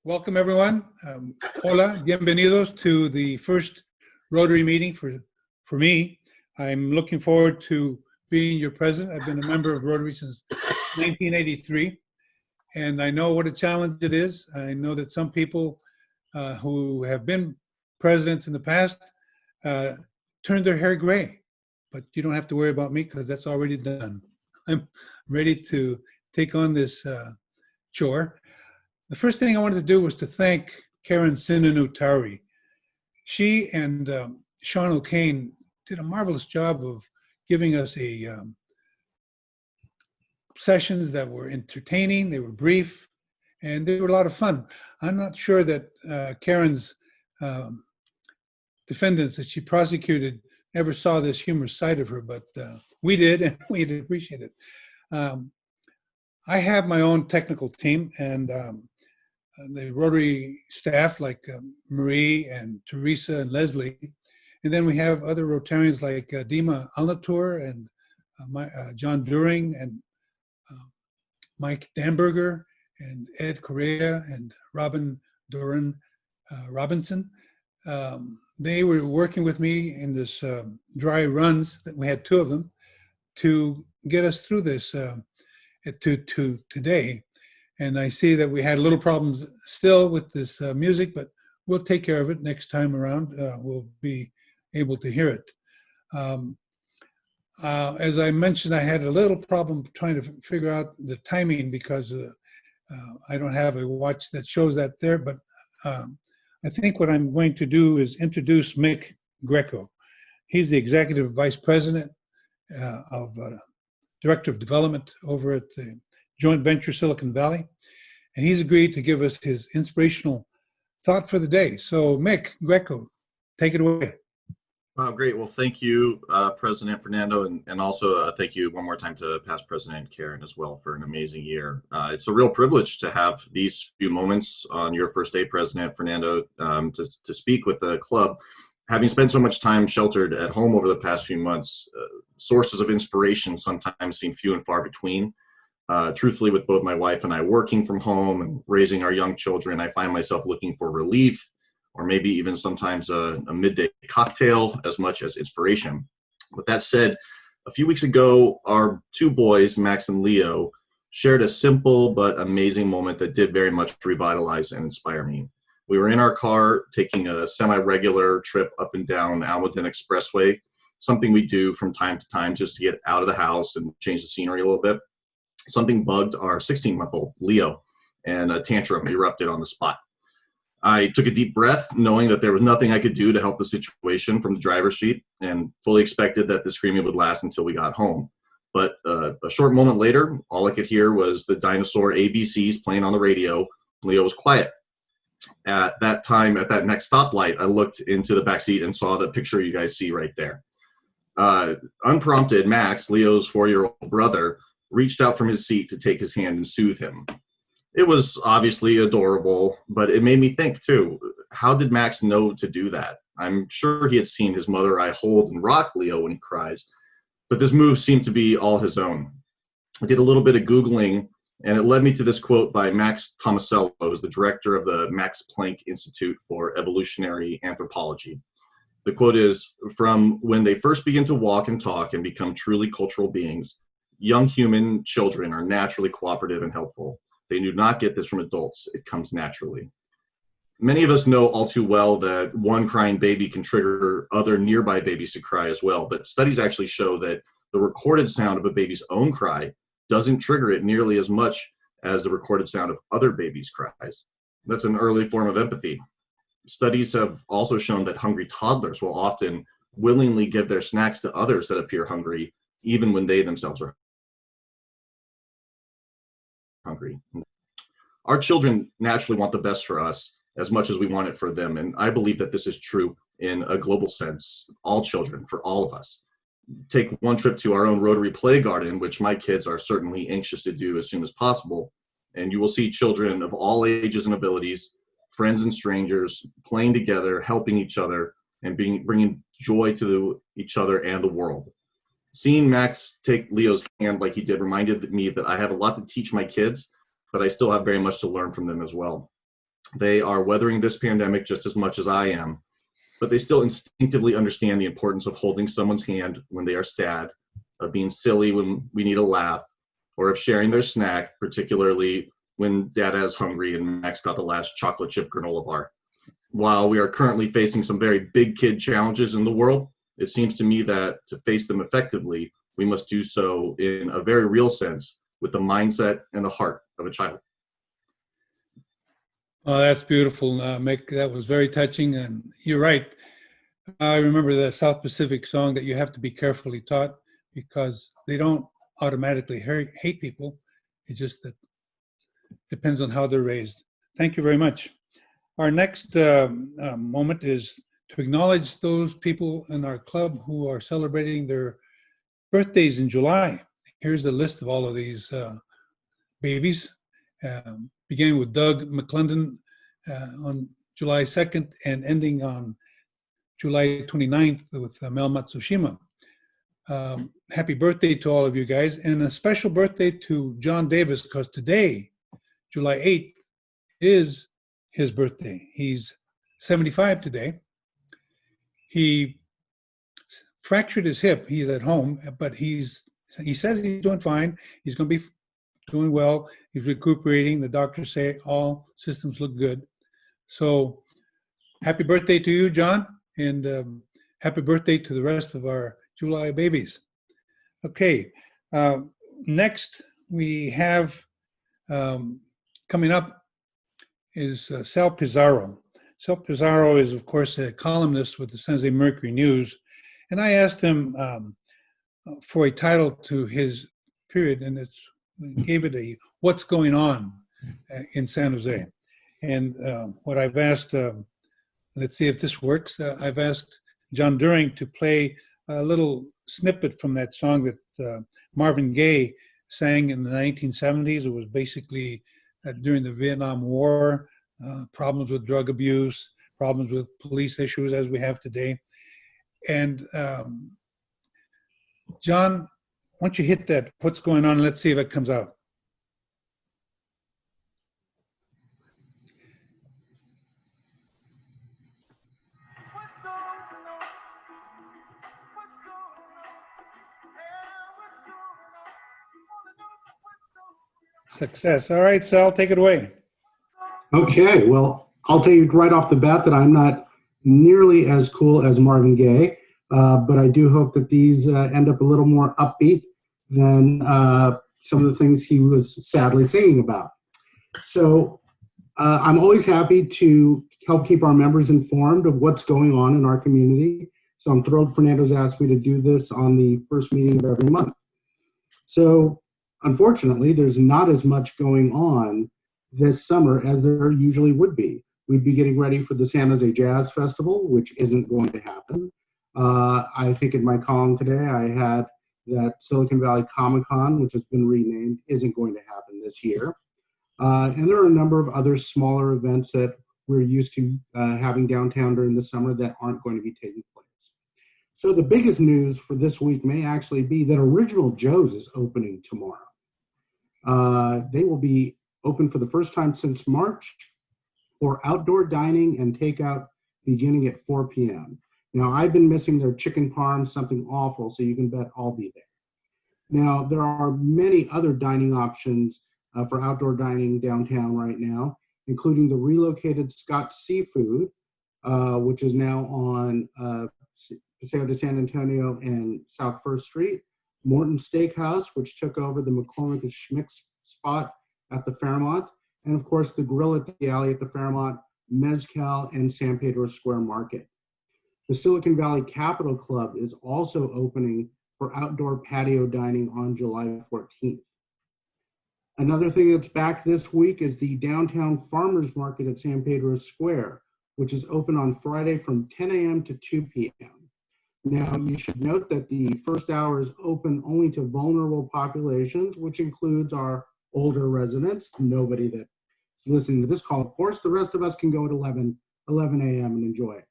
Welcome, everyone. Hola, bienvenidos to the first Rotary meeting for me. I'm looking forward to being your president. I've been a member of Rotary since 1983, and I know what a challenge it is. I know that some people who have been presidents in the past turned their hair gray, but you don't have to worry about me because that's already done. I'm ready to take on this chore. The first thing I wanted to do was to thank Karen Sinanutari. She and Sean O'Kane did a marvelous job of giving us sessions that were entertaining, they were brief, and they were a lot of fun. I'm not sure that Karen's defendants that she prosecuted ever saw this humorous side of her, but we did, and we'd appreciate it. I have my own technical team, and the Rotary staff like Marie and Teresa and Leslie. And then we have other Rotarians like Dima Alnatur and John During and Mike Danberger and Ed Correa and Robin Duran Robinson. They were working with me in this dry runs, that we had two of them, to get us through this to today. And I see that we had little problems still with this music, but we'll take care of it next time around. We'll be able to hear it. As I mentioned, I had a little problem trying to figure out the timing because I don't have a watch that shows that there, but I think what I'm going to do is introduce Mick Greco. He's the Executive Vice President of Director of Development over at the Joint Venture Silicon Valley, and he's agreed to give us his inspirational thought for the day. So Mick Greco, take it away. Great. Well, thank you, President Fernando, and also thank you one more time to past President Karen as well for an amazing year. It's a real privilege to have these few moments on your first day, President Fernando, to speak with the club. Having spent so much time sheltered at home over the past few months, sources of inspiration sometimes seem few and far between. Truthfully, with both my wife and I working from home and raising our young children, I find myself looking for relief, or maybe even sometimes a midday cocktail as much as inspiration. With that said, a few weeks ago, our two boys, Max and Leo, shared a simple but amazing moment that did very much revitalize and inspire me. We were in our car taking a semi-regular trip up and down Almaden Expressway, something we do from time to time just to get out of the house and change the scenery a little bit. Something bugged our 16-month-old Leo, and a tantrum erupted on the spot. I took a deep breath, knowing that there was nothing I could do to help the situation from the driver's seat, and fully expected that the screaming would last until we got home. But a short moment later, all I could hear was the dinosaur ABCs playing on the radio. Leo was quiet. At that time, at that next stoplight, I looked into the backseat and saw the picture you guys see right there. Unprompted, Max, Leo's 4-year-old brother, reached out from his seat to take his hand and soothe him. It was obviously adorable, but it made me think too, how did Max know to do that? I'm sure he had seen his mother eye hold and rock Leo when he cries, but this move seemed to be all his own. I did a little bit of Googling, and it led me to this quote by Max Tomasello, who's the director of the Max Planck Institute for Evolutionary Anthropology. The quote is, "From when they first begin to walk and talk and become truly cultural beings, young human children are naturally cooperative and helpful. They do not get this from adults. It comes naturally." Many of us know all too well that one crying baby can trigger other nearby babies to cry as well, but studies actually show that the recorded sound of a baby's own cry doesn't trigger it nearly as much as the recorded sound of other babies' cries. That's an early form of empathy. Studies have also shown that hungry toddlers will often willingly give their snacks to others that appear hungry, even when they themselves are hungry. Our children naturally want the best for us as much as we want it for them, and I believe that this is true in a global sense, all children, for all of us. Take one trip to our own Rotary Play Garden, which my kids are certainly anxious to do as soon as possible, and you will see children of all ages and abilities, friends and strangers, playing together, helping each other, and bringing joy to each other and the world. Seeing Max take Leo's hand like he did reminded me that I have a lot to teach my kids, but I still have very much to learn from them as well. They are weathering this pandemic just as much as I am, but they still instinctively understand the importance of holding someone's hand when they are sad, of being silly when we need a laugh, or of sharing their snack, particularly when Dada is hungry and Max got the last chocolate chip granola bar. While we are currently facing some very big kid challenges in the world, it seems to me that to face them effectively, we must do so in a very real sense with the mindset and the heart of a child. Oh, that's beautiful, Mick. That was very touching, and you're right. I remember the South Pacific song that you have to be carefully taught, because they don't automatically hate people. It just that depends on how they're raised. Thank you very much. Our next moment is to acknowledge those people in our club who are celebrating their birthdays in July. Here's a list of all of these babies, beginning with Doug McClendon on July 2nd and ending on July 29th with Mel Matsushima. Happy birthday to all of you guys, and a special birthday to John Davis, because today, July 8th, is his birthday. He's 75 today. He fractured his hip. He's at home, but he says he's doing fine. He's going to be doing well. He's recuperating. The doctors say all systems look good. So happy birthday to you, John, and happy birthday to the rest of our July babies. Okay, next we have coming up is Sal Pizarro. Sal Pizarro is, of course, a columnist with the San Jose Mercury News, and I asked him for a title to his period, and gave it a "What's Going On" in San Jose. And what I've asked, let's see if this works. I've asked John During to play a little snippet from that song that Marvin Gaye sang in the 1970s. It was basically during the Vietnam War, problems with drug abuse, problems with police issues as we have today. And John, why don't you hit that, "What's Going On"? Let's see if it comes out. Success. All right, Sal, take it away. Okay, well, I'll tell you right off the bat that I'm not nearly as cool as Marvin Gaye, but I do hope that these end up a little more upbeat than some of the things he was sadly singing about. So I'm always happy to help keep our members informed of what's going on in our community. So I'm thrilled Fernando's asked me to do this on the first meeting of every month. So unfortunately, there's not as much going on this summer as there usually would be. We'd be getting ready for the San Jose Jazz Festival, which isn't going to happen. I think in my column today, I had that Silicon Valley Comic-Con, which has been renamed, isn't going to happen this year. And there are a number of other smaller events that we're used to having downtown during the summer that aren't going to be taking place. So the biggest news for this week may actually be that Original Joe's is opening tomorrow. They will be open for the first time since March for outdoor dining and takeout beginning at 4 p.m. Now, I've been missing their chicken parm, something awful, so you can bet I'll be there. Now, there are many other dining options for outdoor dining downtown right now, including the relocated Scott's Seafood, which is now on Paseo de San Antonio and South First Street, Morton Steakhouse, which took over the McCormick and Schmick's spot at the Fairmont, and of course the Grill at the Alley at the Fairmont, Mezcal, and San Pedro Square Market. The Silicon Valley Capital Club is also opening for outdoor patio dining on July 14th. Another thing that's back this week is the Downtown Farmers Market at San Pedro Square, which is open on Friday from 10 a.m. to 2 p.m. Now, you should note that the first hour is open only to vulnerable populations, which includes our older residents, nobody that is listening to this call. Of course, the rest of us can go at 11 a.m. and enjoy it.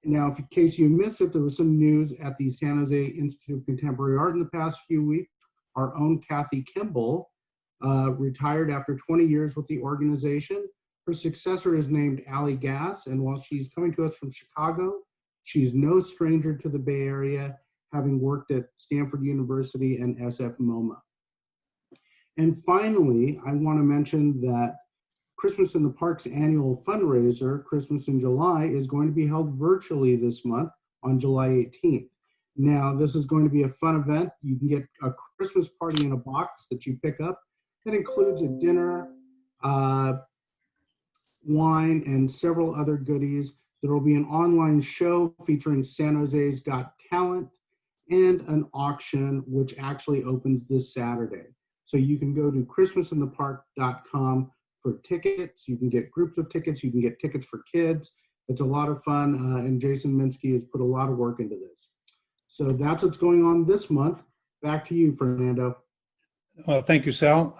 Now, in case you missed it, there was some news at the San Jose Institute of Contemporary Art in the past few weeks. Our own Kathy Kimball retired after 20 years with the organization. Her successor is named Allie Gass, and while she's coming to us from Chicago, she's no stranger to the Bay Area, having worked at Stanford University and SF MoMA. And finally, I want to mention that Christmas in the Park's annual fundraiser, Christmas in July, is going to be held virtually this month on July 18th. Now, this is going to be a fun event. You can get a Christmas party in a box that you pick up that includes a dinner, wine, and several other goodies. There will be an online show featuring San Jose's Got Talent and an auction, which actually opens this Saturday. So you can go to christmasinthepark.com for tickets. You can get groups of tickets. You can get tickets for kids. It's a lot of fun, and Jason Minsky has put a lot of work into this. So that's what's going on this month. Back to you, Fernando. Well, thank you, Sal.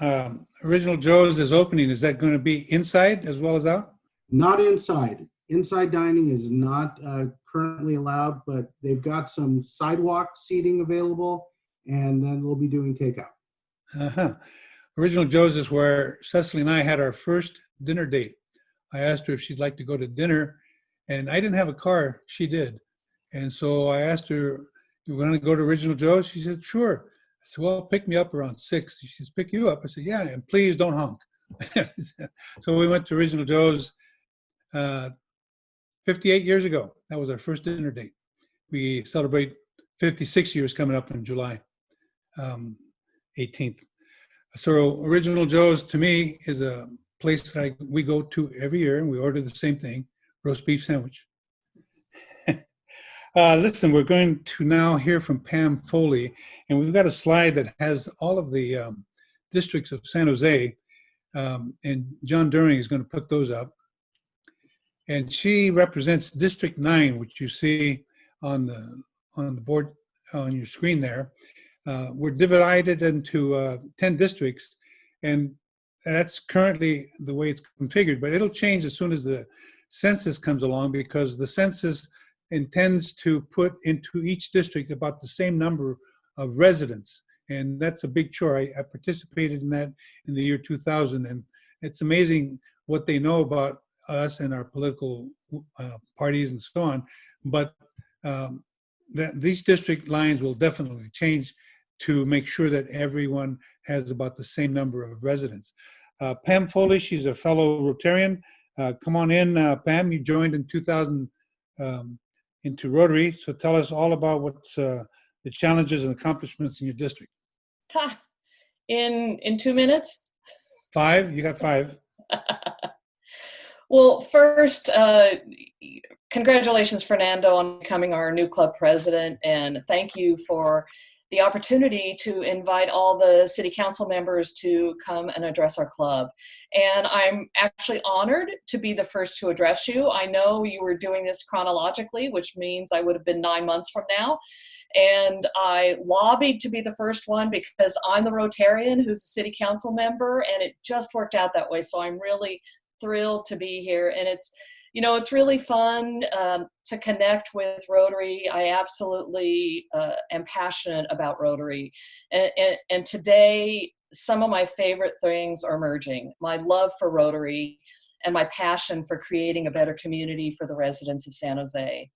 Original Joe's is opening. Is that going to be inside as well as out? Not inside. Inside dining is not currently allowed, but they've got some sidewalk seating available, and then we'll be doing takeout. Uh-huh. Original Joe's is where Cecily and I had our first dinner date. I asked her if she'd like to go to dinner, and I didn't have a car. She did. And so I asked her, "You want to go to Original Joe's?" She said, "Sure." I said, "Well, pick me up around 6. She says, "Pick you up?" I said, "Yeah, and please don't honk." So we went to Original Joe's 58 years ago. That was our first dinner date. We celebrate 56 years coming up in July 18th. So Original Joe's to me is a place that we go to every year, and we order the same thing, roast beef sandwich. Listen, we're going to now hear from Pam Foley, and we've got a slide that has all of the districts of San Jose, and John During is going to put those up. And she represents District 9, which you see on the board on your screen there. We're divided into 10 districts, and that's currently the way it's configured, but it'll change as soon as the census comes along, because the census intends to put into each district about the same number of residents, and that's a big chore. I participated in that in the year 2000, and it's amazing what they know about us and our political parties and so on, but these district lines will definitely change to make sure that everyone has about the same number of residents. Pam Foley, she's a fellow Rotarian. Come on in, Pam. You joined in 2000 into Rotary, so tell us all about what's the challenges and accomplishments in your district. In 2 minutes? 5? You got 5. Well, first, congratulations, Fernando, on becoming our new club president, and thank you for the opportunity to invite all the city council members to come and address our club. And I'm actually honored to be the first to address you. I know you were doing this chronologically, which means I would have been 9 months from now. And I lobbied to be the first one because I'm the Rotarian who's a city council member, and it just worked out that way. So I'm really thrilled to be here, and it's really fun to connect with Rotary. I absolutely am passionate about Rotary, and today some of my favorite things are merging: my love for Rotary and my passion for creating a better community for the residents of San Jose.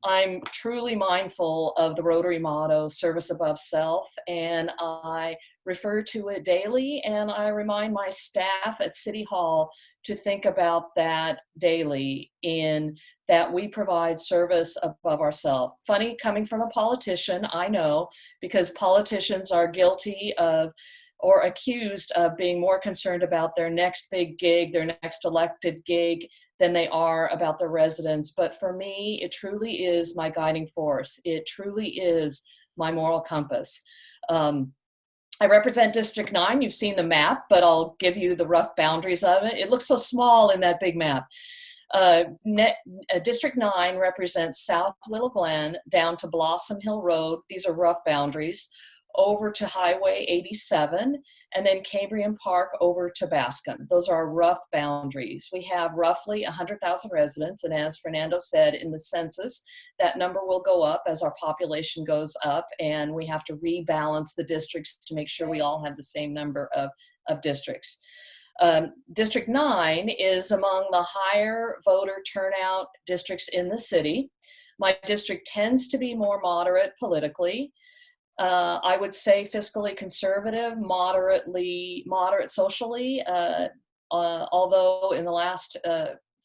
I'm truly mindful of the Rotary motto, service above self, and I refer to it daily, and I remind my staff at City Hall to think about that daily, in that we provide service above ourselves. Funny, coming from a politician, I know, because politicians are guilty of or accused of being more concerned about their next big gig, their next elected gig, than they are about their residents. But for me, it truly is my guiding force. It truly is my moral compass. I represent District 9. You've seen the map, but I'll give you the rough boundaries of it. It looks so small in that big map. District 9 represents South Willow Glen down to Blossom Hill Road. These are rough boundaries. Over to Highway 87, and then Cambrian Park over to Bascom. Those are our rough boundaries. We have roughly 100,000 residents, and as Fernando said, in the census, that number will go up as our population goes up, and we have to rebalance the districts to make sure we all have the same number of districts. District 9 is among the higher voter turnout districts in the city. My district tends to be more moderate politically. I would say fiscally conservative, moderate socially, although in the last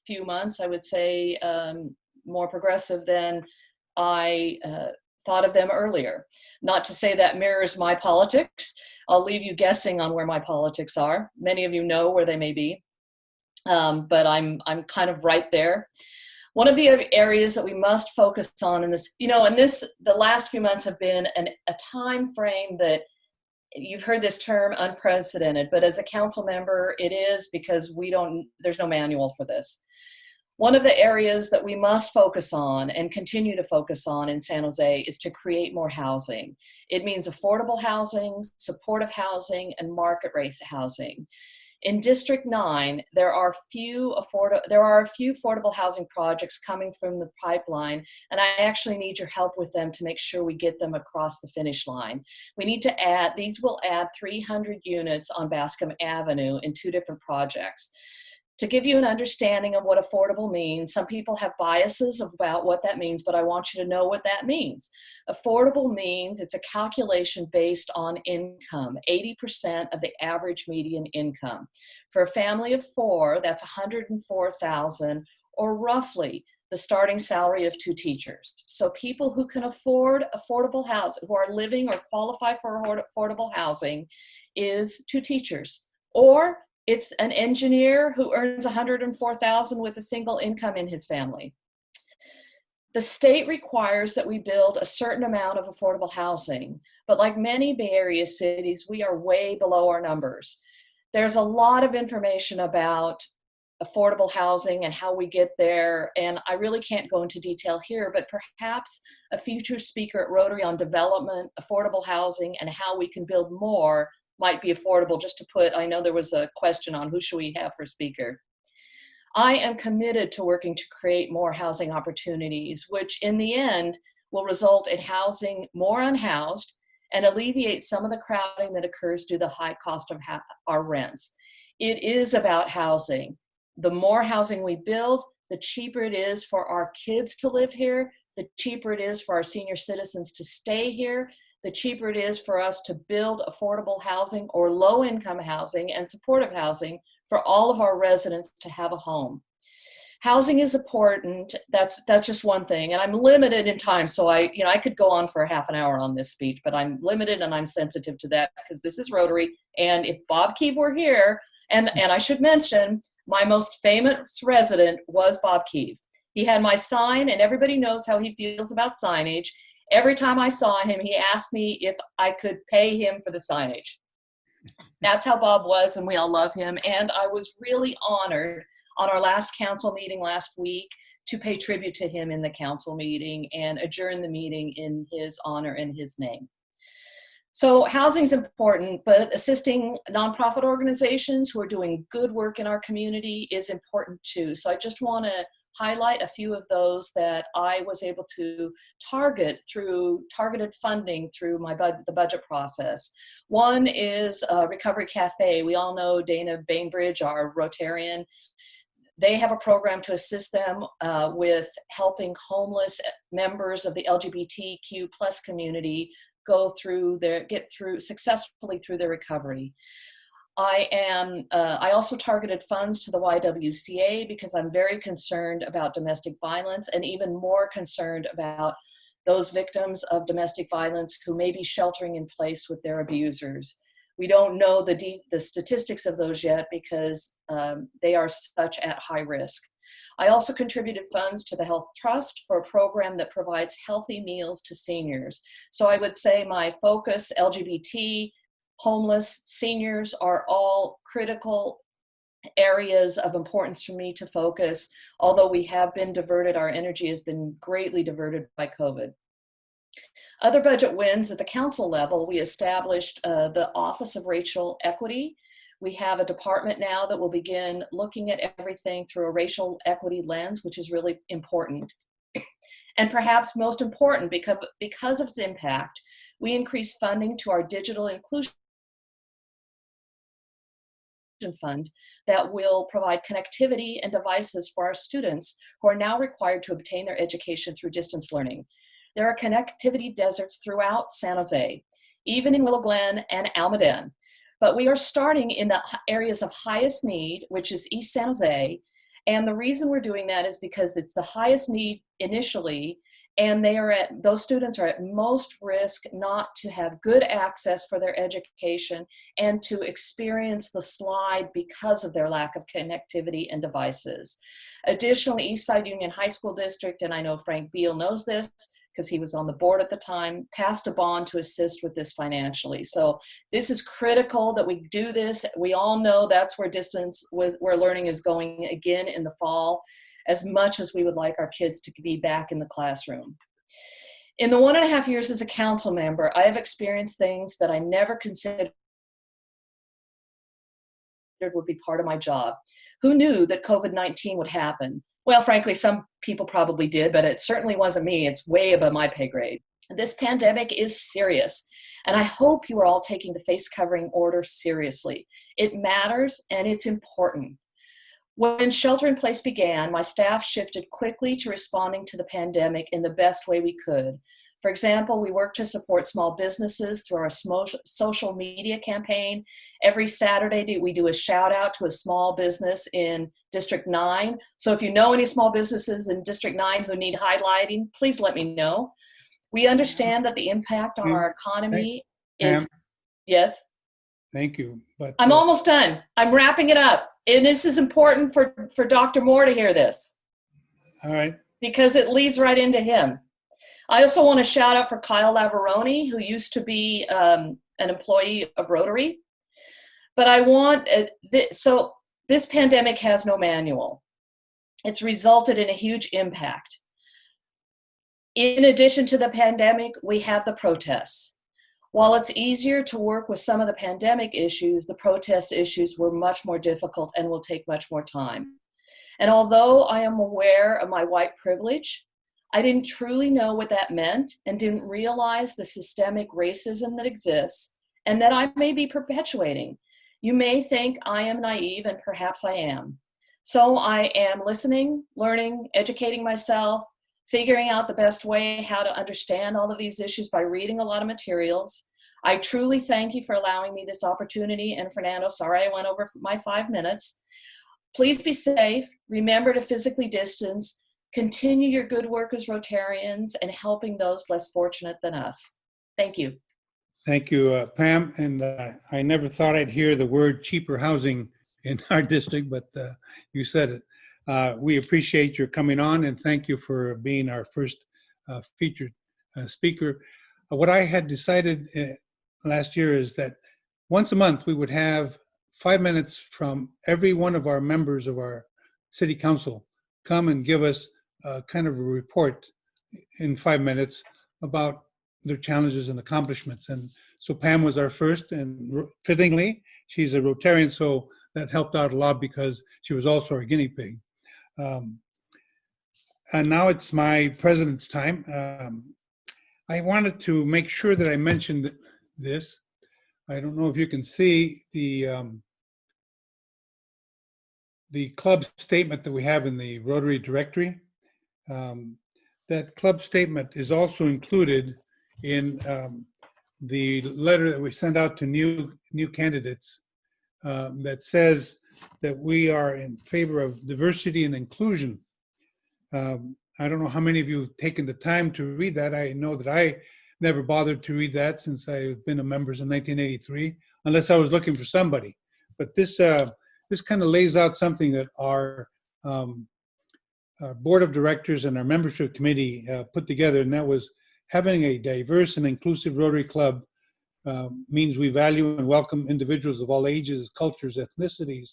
few months, I would say more progressive than I thought of them earlier. Not to say that mirrors my politics. I'll leave you guessing on where my politics are. Many of you know where they may be, but I'm kind of right there. One of the areas that we must focus on in this, the last few months have been a time frame that you've heard this term unprecedented, but as a council member, it is because there's no manual for this. One of the areas that we must focus on and continue to focus on in San Jose is to create more housing. It means affordable housing, supportive housing, and market rate housing. In District 9, there are a few affordable housing projects coming from the pipeline, and I actually need your help with them to make sure we get them across the finish line. These will add 300 units on Bascom Avenue in 2 different projects. To give you an understanding of what affordable means, some people have biases about what that means, but I want you to know what that means. Affordable means it's a calculation based on income, 80% of the average median income. For a family of 4, that's $104,000, or roughly the starting salary of 2 teachers. So people who can afford affordable housing, who are living or qualify for affordable housing, is 2 teachers. Or it's an engineer who earns $104,000 with a single income in his family. The state requires that we build a certain amount of affordable housing, but like many Bay Area cities, we are way below our numbers. There's a lot of information about affordable housing and how we get there, and I really can't go into detail here, but perhaps a future speaker at Rotary on development, affordable housing, and how we can build more might be affordable. Just to put, I know there was a question on who should we have for speaker. I am committed to working to create more housing opportunities, which in the end will result in housing more unhoused and alleviate some of the crowding that occurs due to the high cost of our rents. It is about housing. The more housing we build, the cheaper it is for our kids to live here, the cheaper it is for our senior citizens to stay here, the cheaper it is for us to build affordable housing or low-income housing and supportive housing for all of our residents to have a home. Housing is important. That's just one thing. And I'm limited in time, so I could go on for a half an hour on this speech, but I'm limited and I'm sensitive to that because this is Rotary. And if Bob Keeve were here, and I should mention, my most famous resident was Bob Keeve. He had my sign, and everybody knows how he feels about signage. Every time I saw him, he asked me if I could pay him for the signage. That's how Bob was, and we all love him. And I was really honored on our last council meeting last week to pay tribute to him in the council meeting and adjourn the meeting in his honor and his name. So housing's important, but assisting nonprofit organizations who are doing good work in our community is important too. So I just want to highlight a few of those that I was able to target through targeted funding through the budget process. One is Recovery Cafe. We all know Dana Bainbridge, our Rotarian. They have a program to assist them with helping homeless members of the LGBTQ+ community get successfully through their recovery. I also targeted funds to the YWCA because I'm very concerned about domestic violence and even more concerned about those victims of domestic violence who may be sheltering in place with their abusers. We don't know the statistics of those yet because they are such at high risk. I also contributed funds to the Health Trust for a program that provides healthy meals to seniors. So I would say my focus, LGBT, homeless, seniors are all critical areas of importance for me to focus, although we have been diverted, our energy has been greatly diverted by COVID. Other budget wins at the council level, we established the Office of Racial Equity. We have a department now that will begin looking at everything through a racial equity lens, which is really important. And perhaps most important, because of its impact, we increased funding to our digital inclusion fund that will provide connectivity and devices for our students who are now required to obtain their education through distance learning. There are connectivity deserts throughout San Jose, even in Willow Glen and Almaden. But we are starting in the areas of highest need, which is East San Jose. And the reason we're doing that is because it's the highest need initially, and those students are at most risk not to have good access for their education and to experience the slide because of their lack of connectivity and devices. Additionally, Eastside Union High School District, and I know Frank Beal knows this because he was on the board at the time, passed a bond to assist with this financially. So this is critical that we do this. We all know that's where where learning is going again in the fall, as much as we would like our kids to be back in the classroom. In the 1.5 years as a council member, I have experienced things that I never considered would be part of my job. Who knew that COVID-19 would happen? Well, frankly, some people probably did, but it certainly wasn't me. It's way above my pay grade. This pandemic is serious, and I hope you are all taking the face covering order seriously. It matters and it's important. When shelter in place began, my staff shifted quickly to responding to the pandemic in the best way we could. For example, we worked to support small businesses through our social media campaign. Every Saturday, we do a shout out to a small business in District 9. So if you know any small businesses in District 9 who need highlighting, please let me know. We understand that the impact on our economy is, yes? Thank you. But I'm almost done. I'm wrapping it up. And this is important for Dr. Moore to hear this. All right. Because it leads right into him. I also want to shout out for Kyle Lavaroni, who used to be an employee of Rotary. But I want, so this pandemic has no manual. It's resulted in a huge impact. In addition to the pandemic, we have the protests. While it's easier to work with some of the pandemic issues, the protest issues were much more difficult and will take much more time. And although I am aware of my white privilege, I didn't truly know what that meant and didn't realize the systemic racism that exists and that I may be perpetuating. You may think I am naive, and perhaps I am. So I am listening, learning, educating myself, figuring out the best way how to understand all of these issues by reading a lot of materials. I truly thank you for allowing me this opportunity. And Fernando, sorry I went over my 5 minutes. Please be safe. Remember to physically distance. Continue your good work as Rotarians and helping those less fortunate than us. Thank you. Thank you, Pam. And I never thought I'd hear the word cheaper housing in our district, but you said it. We appreciate your coming on, and thank you for being our first featured speaker. What I had decided last year is that once a month we would have 5 minutes from every one of our members of our city council come and give us kind of a report in 5 minutes about their challenges and accomplishments. And so Pam was our first, and fittingly, she's a Rotarian, so that helped out a lot because she was also our guinea pig. And now it's my president's time. I wanted to make sure that I mentioned this. I don't know if you can see the club statement that we have in the Rotary directory. That club statement is also included in the letter that we send out to new candidates that says that we are in favor of diversity and inclusion. I don't know how many of you have taken the time to read that. I know that I never bothered to read that since I've been a member in 1983, unless I was looking for somebody. But this kind of lays out something that our board of directors and our membership committee put together, and that was having a diverse and inclusive Rotary Club means we value and welcome individuals of all ages, cultures, ethnicities,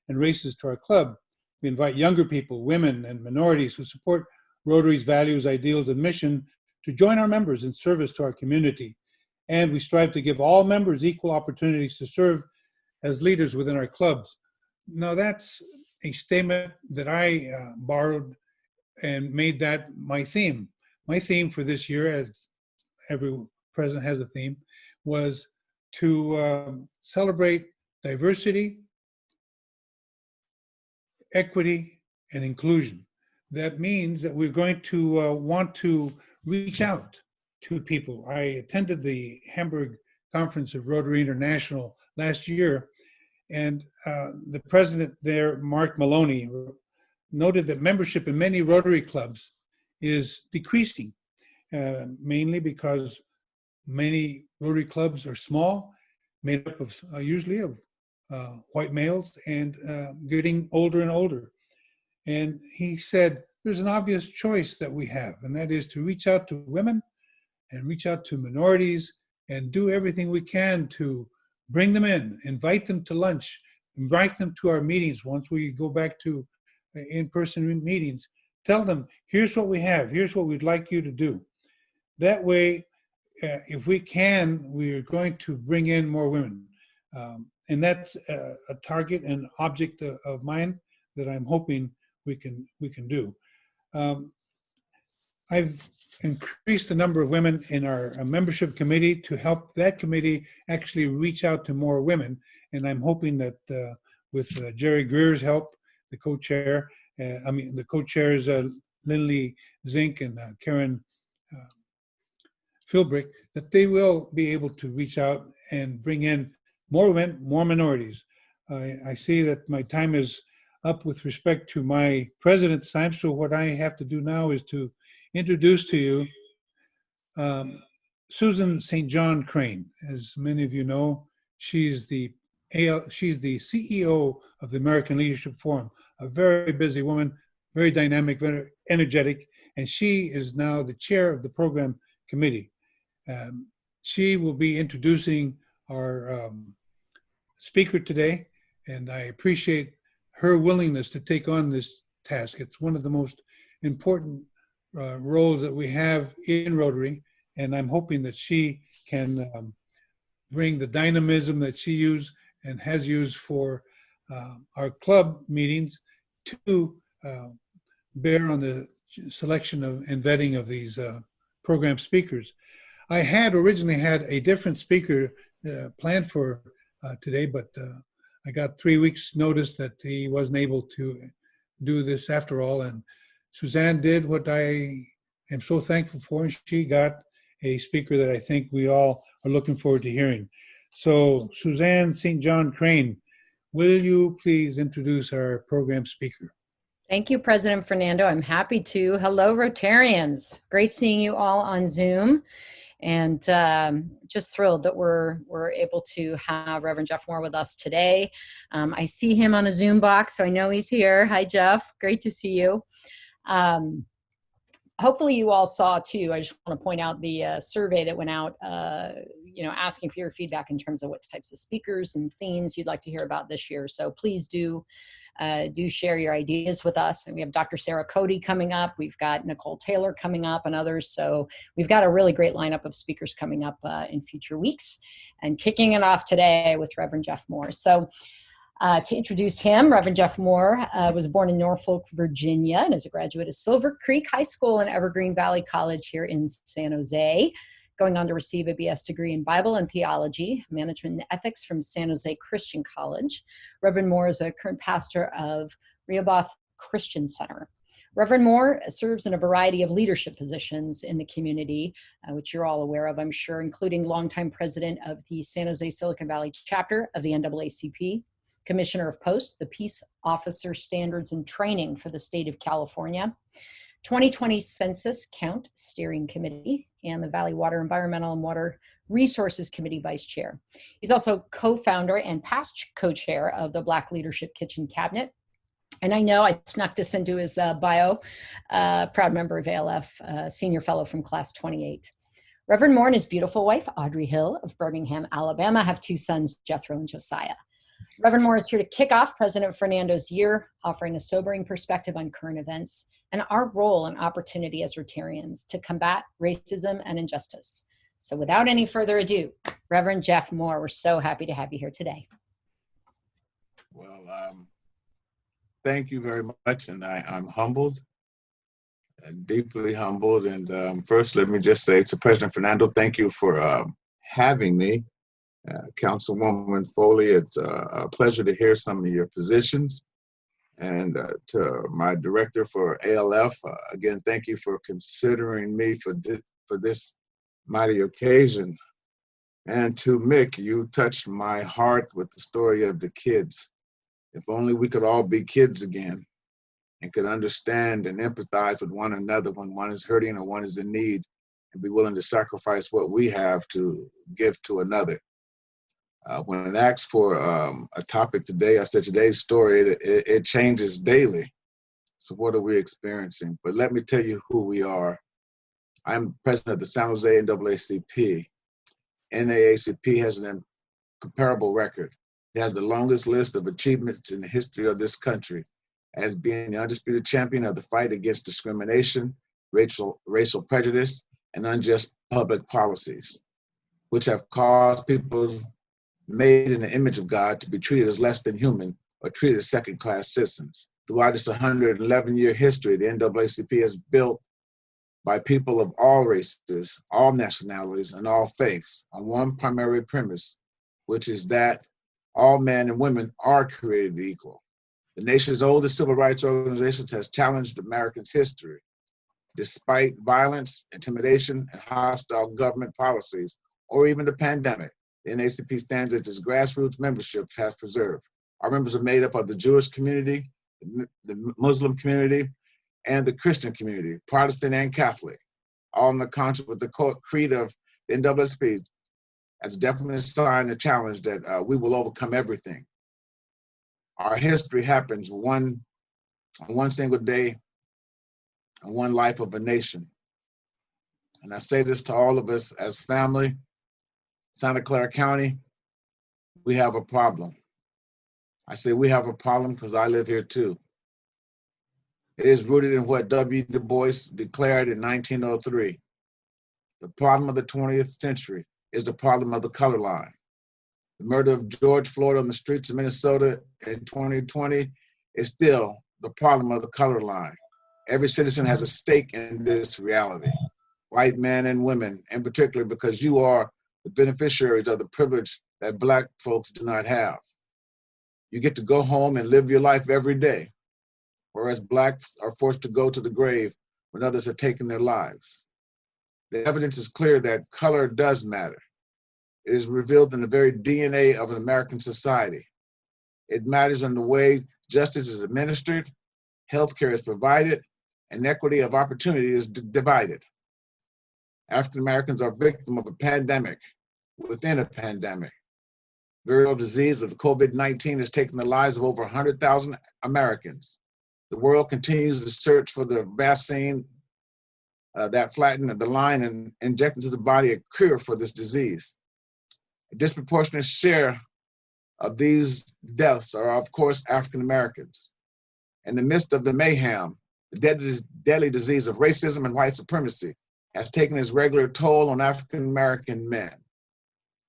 and races to our club. We invite younger people, women, and minorities who support Rotary's values, ideals, and mission to join our members in service to our community. And we strive to give all members equal opportunities to serve as leaders within our clubs. Now that's a statement that I borrowed and made that my theme. My theme for this year, as every president has a theme, was to celebrate diversity, equity, and inclusion. That means that we're going to want to reach out to people. I attended the Hamburg conference of Rotary International last year, and the president there, Mark Maloney, noted that membership in many Rotary clubs is decreasing, mainly because many Rotary clubs are small, made up of usually of white males, and getting older and older. And he said, there's an obvious choice that we have, and that is to reach out to women and reach out to minorities and do everything we can to bring them in, invite them to lunch, invite them to our meetings once we go back to in-person meetings. Tell them, here's what we have, here's what we'd like you to do. That way, if we can, we're going to bring in more women. And that's a target and object of mine that I'm hoping we can do. I've increased the number of women in our membership committee to help that committee actually reach out to more women. And I'm hoping that with Jerry Greer's help, the co-chair, the co-chairs, Lindley Zink and Karen Philbrick, that they will be able to reach out and bring in more women, more minorities. I see that my time is up with respect to my president's time, so what I have to do now is to introduce to you Susan St. John Crane. As many of you know, she's the CEO of the American Leadership Forum, a very busy woman, very dynamic, very energetic, and she is now the chair of the program committee. She will be introducing our speaker today, and I appreciate her willingness to take on this task. It's one of the most important roles that we have in Rotary, and I'm hoping that she can bring the dynamism that she used and has used for our club meetings to bear on the selection of and vetting of these program speakers. I had originally had a different speaker planned for today, but I got 3 weeks notice that he wasn't able to do this after all. And Suzanne did what I am so thankful for, and she got a speaker that I think we all are looking forward to hearing. So Suzanne St. John Crane, will you please introduce our program speaker? Thank you, President Fernando. I'm happy to. Hello, Rotarians. Great seeing you all on Zoom. And just thrilled that we're able to have Reverend Jeff Moore with us today. I see him on a Zoom box, so I know he's here. Hi, Jeff. Great to see you. Hopefully you all saw too, I just want to point out the survey that went out, asking for your feedback in terms of what types of speakers and themes you'd like to hear about this year. So please do share your ideas with us. And we have Dr. Sarah Cody coming up. We've got Nicole Taylor coming up and others. So we've got a really great lineup of speakers coming up in future weeks, and kicking it off today with Reverend Jeff Moore. So to introduce him, Reverend Jeff Moore was born in Norfolk, Virginia, and is a graduate of Silver Creek High School and Evergreen Valley College here in San Jose, going on to receive a BS degree in Bible and Theology, Management and Ethics from San Jose Christian College. Reverend Moore is a current pastor of Rehoboth Christian Center. Reverend Moore serves in a variety of leadership positions in the community, which you're all aware of, I'm sure, including longtime president of the San Jose Silicon Valley chapter of the NAACP, Commissioner of Posts, the Peace Officer Standards and Training for the state of California, 2020 Census Count Steering Committee, and the Valley Water Environmental and Water Resources Committee Vice Chair. He's also co-founder and past co-chair of the Black Leadership Kitchen Cabinet. And I know I snuck this into his bio, proud member of ALF, senior fellow from class 28. Reverend Moore and his beautiful wife, Audrey Hill of Birmingham, Alabama, have two sons, Jethro and Josiah. Reverend Moore is here to kick off President Fernando's year, offering a sobering perspective on current events and our role and opportunity as Rotarians to combat racism and injustice. So without any further ado, Reverend Jeff Moore, we're so happy to have you here today. Well, thank you very much, and I'm humbled, deeply humbled. And first, let me just say to President Fernando, thank you for having me. Councilwoman Foley, it's a pleasure to hear some of your positions. And to my director for ALF, again, thank you for considering me for this mighty occasion. And to Mick, you touched my heart with the story of the kids. If only we could all be kids again and could understand and empathize with one another when one is hurting or one is in need, and be willing to sacrifice what we have to give to another. When asked for a topic today, I said today's story, it changes daily. So what are we experiencing? But let me tell you who we are. I'm president of the San Jose NAACP. NAACP has an incomparable record. It has the longest list of achievements in the history of this country, as being the undisputed champion of the fight against discrimination, racial prejudice, and unjust public policies, which have caused people made in the image of God to be treated as less than human or treated as second-class citizens. Throughout its 111-year history, the NAACP has built by people of all races, all nationalities, and all faiths on one primary premise, which is that all men and women are created equal. The nation's oldest civil rights organization has challenged Americans' history. Despite violence, intimidation, and hostile government policies, or even the pandemic, the NAACP stands as its grassroots membership has preserved. Our members are made up of the Jewish community, the Muslim community, and the Christian community, Protestant and Catholic, all in the concert with the creed of the NAACP. That's definitely a sign, a challenge that we will overcome everything. Our history happens on one single day, and one life of a nation. And I say this to all of us as family, Santa Clara County, we have a problem. I say we have a problem because I live here too. It is rooted in what W. Du Bois declared in 1903. The problem of the 20th century is the problem of the color line. The murder of George Floyd on the streets of Minnesota in 2020 is still the problem of the color line. Every citizen has a stake in this reality, white men and women, in particular, because you are the beneficiaries of the privilege that Black folks do not have. You get to go home and live your life every day, whereas Blacks are forced to go to the grave when others have taken their lives. The evidence is clear that color does matter. It is revealed in the very DNA of an American society. It matters in the way justice is administered, healthcare is provided, and equity of opportunity is divided. African Americans are victims of a pandemic within a pandemic. Viral disease of COVID-19 has taken the lives of over 100,000 Americans. The world continues to search for the vaccine that flattened the line and inject into the body a cure for this disease. A disproportionate share of these deaths are, of course, African Americans. In the midst of the mayhem, the deadly disease of racism and white supremacy has taken its regular toll on African American men.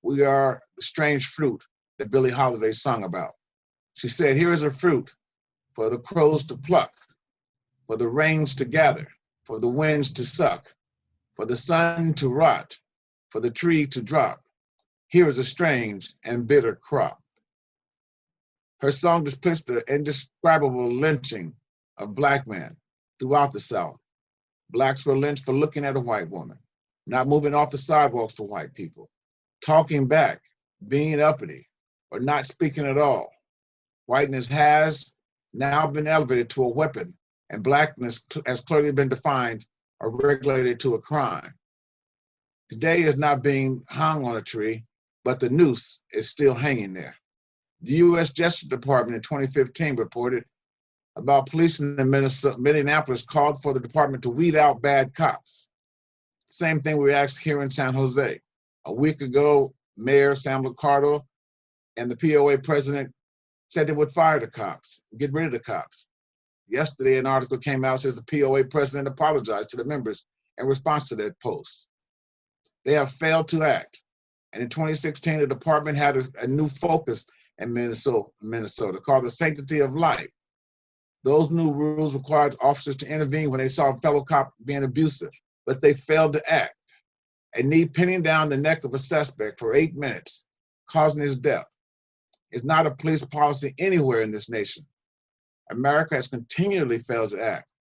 We are the strange fruit that Billie Holiday sung about. She said, "Here is a fruit for the crows to pluck, for the rains to gather, for the winds to suck, for the sun to rot, for the tree to drop. Here is a strange and bitter crop." Her song depicts the indescribable lynching of Black men throughout the South. Blacks were lynched for looking at a white woman, not moving off the sidewalks for white people, talking back, being uppity, or not speaking at all. Whiteness has now been elevated to a weapon, and Blackness has clearly been defined or regulated to a crime. Today is not being hung on a tree, but the noose is still hanging there. The U.S. Justice Department in 2015 reported about police in Minneapolis called for the department to weed out bad cops. Same thing we asked here in San Jose. A week ago, Mayor Sam Liccardo and the POA president said they would fire the cops, get rid of the cops. Yesterday, an article came out that says the POA president apologized to the members in response to that post. They have failed to act. And in 2016, the department had a new focus in Minnesota called the sanctity of life. Those new rules required officers to intervene when they saw a fellow cop being abusive, but they failed to act. A knee pinning down the neck of a suspect for 8 minutes, causing his death, is not a police policy anywhere in this nation. America has continually failed to act.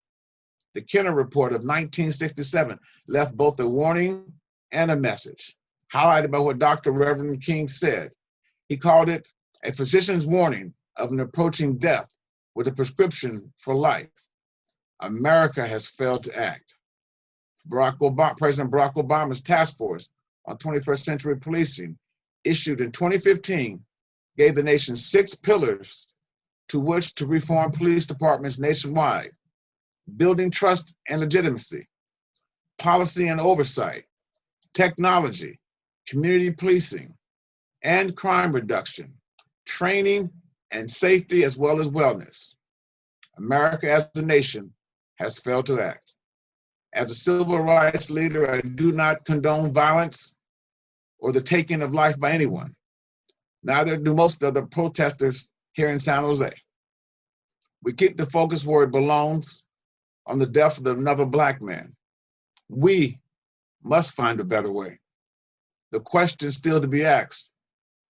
The Kenner Report of 1967 left both a warning and a message, highlighted by what Dr. Reverend King said. He called it a physician's warning of an approaching death with a prescription for life. America has failed to act. President Barack Obama's task force on 21st century policing, issued in 2015, gave the nation 6 pillars to which to reform police departments nationwide: building trust and legitimacy, policy and oversight, technology, community policing, and crime reduction, training and safety, as well as wellness. America as a nation has failed to act. As a civil rights leader, I do not condone violence or the taking of life by anyone. Neither do most of the protesters here in San Jose. We keep the focus where it belongs, on the death of another Black man. We must find a better way. The question still to be asked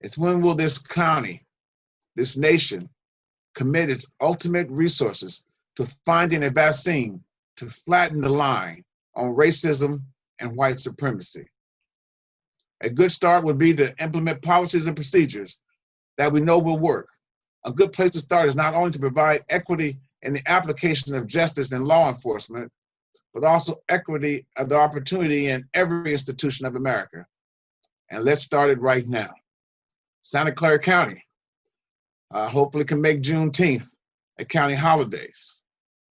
is, when will this county, this nation, commit its ultimate resources to finding a vaccine to flatten the line on racism and white supremacy? A good start would be to implement policies and procedures that we know will work. A good place to start is not only to provide equity in the application of justice and law enforcement, but also equity of the opportunity in every institution of America. And let's start it right now. Santa Clara County hopefully can make Juneteenth a county holiday.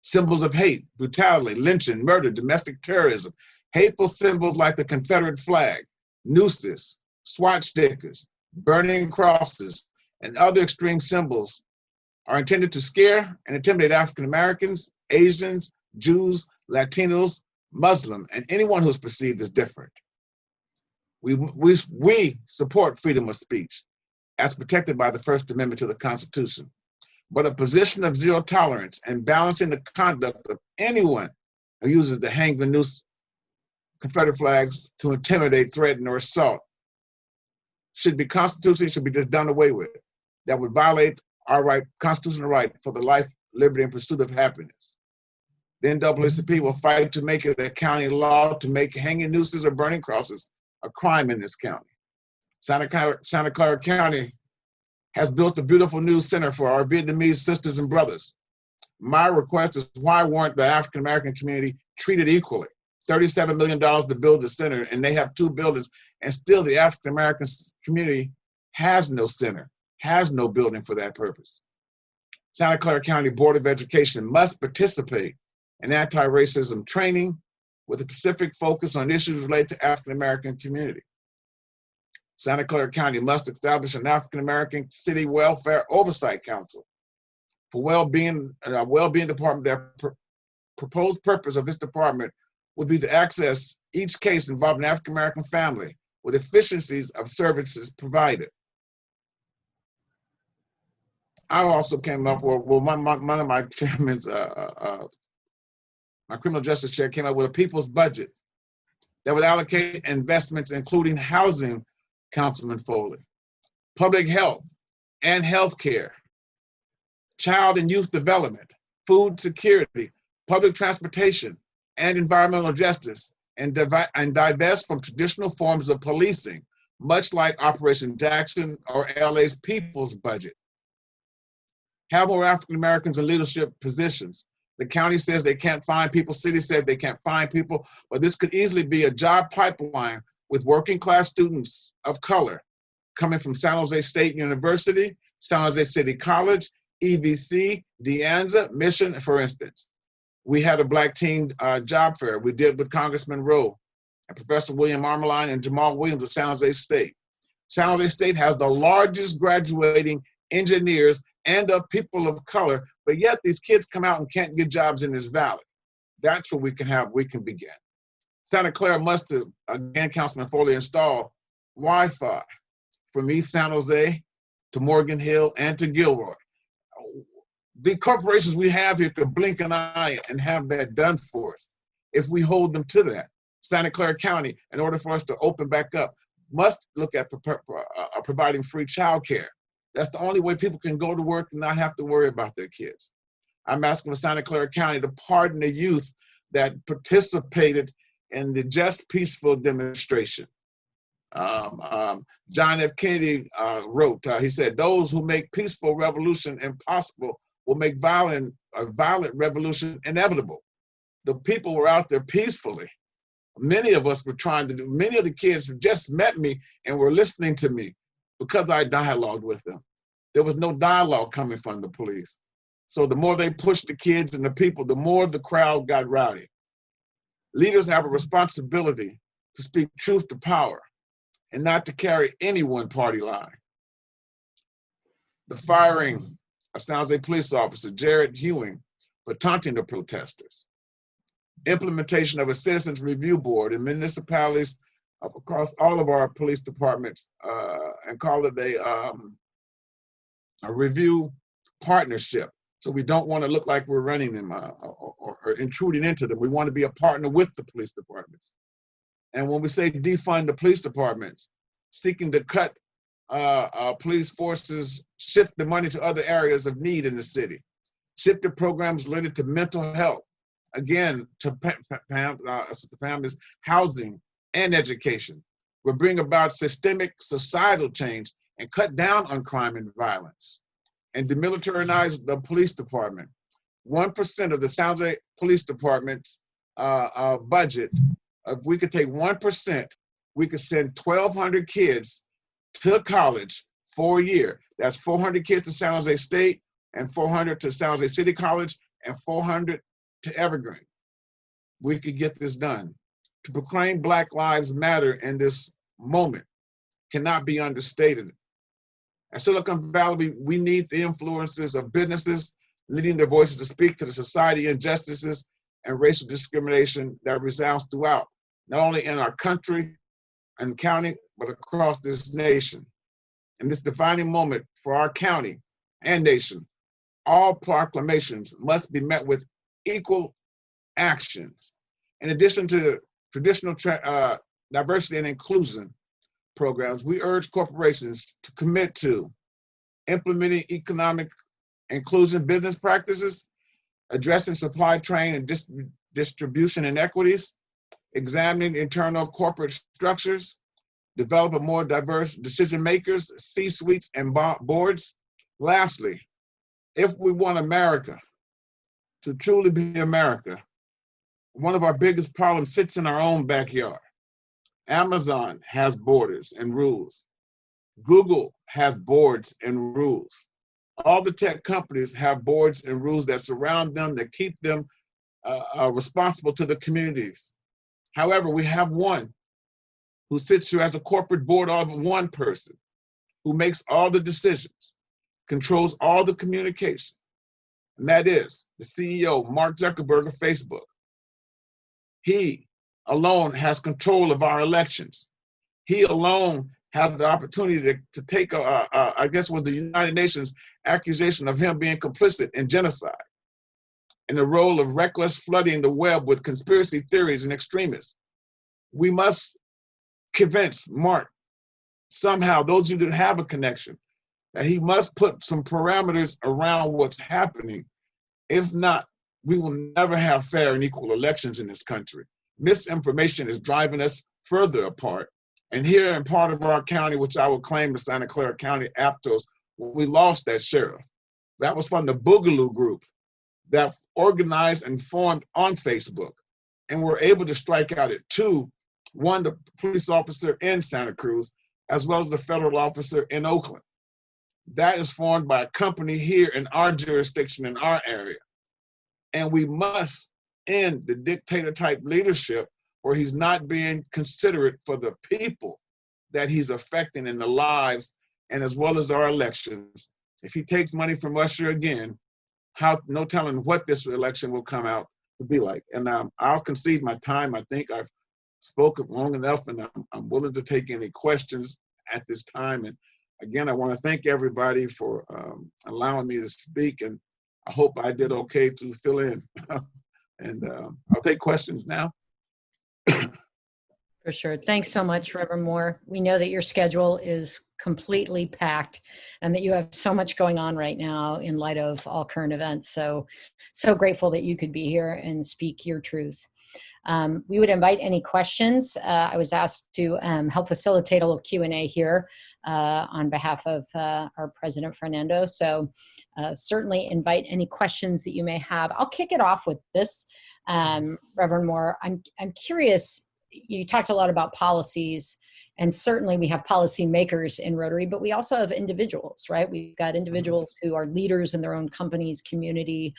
Symbols of hate, brutality, lynching, murder, domestic terrorism, hateful symbols like the Confederate flag, nooses, SWAT stickers, burning crosses, and other extreme symbols are intended to scare and intimidate African Americans, Asians, Jews, Latinos, Muslim, and anyone who's perceived as different. We support freedom of speech as protected by the First Amendment to the Constitution, but a position of zero tolerance and balancing the conduct of anyone who uses the hang the noose, Confederate flags to intimidate, threaten, or assault should be just done away with. That would violate our constitutional right for the life, liberty, and pursuit of happiness. The NAACP will fight to make it a county law to make hanging nooses or burning crosses a crime in this county. Santa Clara County has built a beautiful new center for our Vietnamese sisters and brothers. My request is, why weren't the African American community treated equally? $37 million to build the center, and they have 2 buildings, and still the African American community has no center, has no building for that purpose. Santa Clara County Board of Education must participate in anti-racism training with a specific focus on issues related to African American community. Santa Clara County must establish an African American City Welfare Oversight Council for well-being department. Their proposed purpose of this department would be to access each case involving an African American family with efficiencies of services provided. I also came up with, one of my chairman's, my criminal justice chair came up with a people's budget that would allocate investments including housing, Councilman Foley, public health and healthcare, child and youth development, food security, public transportation, and environmental justice, and divest from traditional forms of policing, much like Operation Jackson or LA's People's Budget. Have more African Americans in leadership positions. The county says they can't find people, city says they can't find people, but this could easily be a job pipeline with working class students of color coming from San Jose State University, San Jose City College, EVC, De Anza, Mission, for instance. We had a Black teen job fair we did with Congressman Rowe and Professor William Marmeline and Jamal Williams of San Jose State. San Jose State has the largest graduating engineers and of people of color, but yet these kids come out and can't get jobs in this valley. That's what we can begin. Santa Clara must, again, Councilman Foley, install Wi-Fi from East San Jose to Morgan Hill and to Gilroy. The corporations we have here could blink an eye and have that done for us if we hold them to that. Santa Clara County, in order for us to open back up, must look at providing free childcare. That's the only way people can go to work and not have to worry about their kids. I'm asking for Santa Clara County to pardon the youth that participated in the just peaceful demonstration. John F. Kennedy wrote, he said, "Those who make peaceful revolution impossible will make a violent revolution inevitable." The people were out there peacefully. Many of us were trying to do, many of the kids who just met me and were listening to me because I dialogued with them. There was no dialogue coming from the police. So the more they pushed the kids and the people, the more the crowd got rowdy. Leaders have a responsibility to speak truth to power and not to carry any one party line. The firing of San Jose police officer Jared Hewing for taunting the protesters. Implementation of a citizens review board in municipalities across all of our police departments and call it a review partnership. So we don't want to look like we're running them or intruding into them. We want to be a partner with the police departments. And when we say defund the police departments, seeking to cut police forces, shift the money to other areas of need in the city, shift the programs related to mental health, again, to Pam is housing and education. We'll bring about systemic societal change and cut down on crime and violence, and demilitarize the police department. 1% of the San Jose Police Department's budget, if we could take 1%, we could send 1,200 kids to college for a year. That's 400 kids to San Jose State and 400 to San Jose City College and 400 to Evergreen. We could get this done. To proclaim Black Lives Matter in this moment cannot be understated. At Silicon Valley, we need the influences of businesses leading their voices to speak to the society injustices and racial discrimination that resounds throughout, not only in our country and county, but across this nation. In this defining moment for our county and nation, all proclamations must be met with equal actions. In addition to traditional diversity and inclusion programs, we urge corporations to commit to implementing economic inclusion business practices, addressing supply chain and distribution inequities, examining internal corporate structures, develop a more diverse decision makers, C-suites, and boards. Lastly, if we want America to truly be America, one of our biggest problems sits in our own backyard. Amazon has borders and rules. Google has boards and rules. All the tech companies have boards and rules that surround them, that keep them responsible to the communities. However, we have one who sits here as a corporate board of one person, who makes all the decisions, controls all the communication, and that is the CEO, Mark Zuckerberg of Facebook. He alone has control of our elections. He alone has the opportunity to take, I guess was the United Nations accusation of him being complicit in genocide, in the role of reckless flooding the web with conspiracy theories and extremists. We must convince Mark, somehow, those who didn't have a connection, that he must put some parameters around what's happening. If not, we will never have fair and equal elections in this country. Misinformation is driving us further apart. And here in part of our county, which I would claim is Santa Clara County, Aptos, we lost that sheriff. That was from the Boogaloo group that organized and formed on Facebook, and were able to strike out at two, one, the police officer in Santa Cruz, as well as the federal officer in Oakland. That is formed by a company here in our jurisdiction, in our area. And we must end the dictator-type leadership where he's not being considerate for the people that he's affecting in the lives and as well as our elections. If he takes money from us here again, no telling what this election will come out to be like. And I'll concede my time. I think I've spoken long enough, and I'm willing to take any questions at this time. And again, I want to thank everybody for allowing me to speak, and I hope I did okay to fill in. And I'll take questions now. For sure. Thanks so much, Reverend Moore. We know that your schedule is completely packed and that you have so much going on right now in light of all current events. So grateful that you could be here and speak your truth. We would invite any questions. I was asked to help facilitate a little Q&A here on behalf of our President Fernando. So certainly invite any questions that you may have. I'll kick it off with this, Reverend Moore. I'm curious, you talked a lot about policies, and certainly we have policy makers in Rotary, but we also have individuals, right? We've got individuals who are leaders in their own companies, community.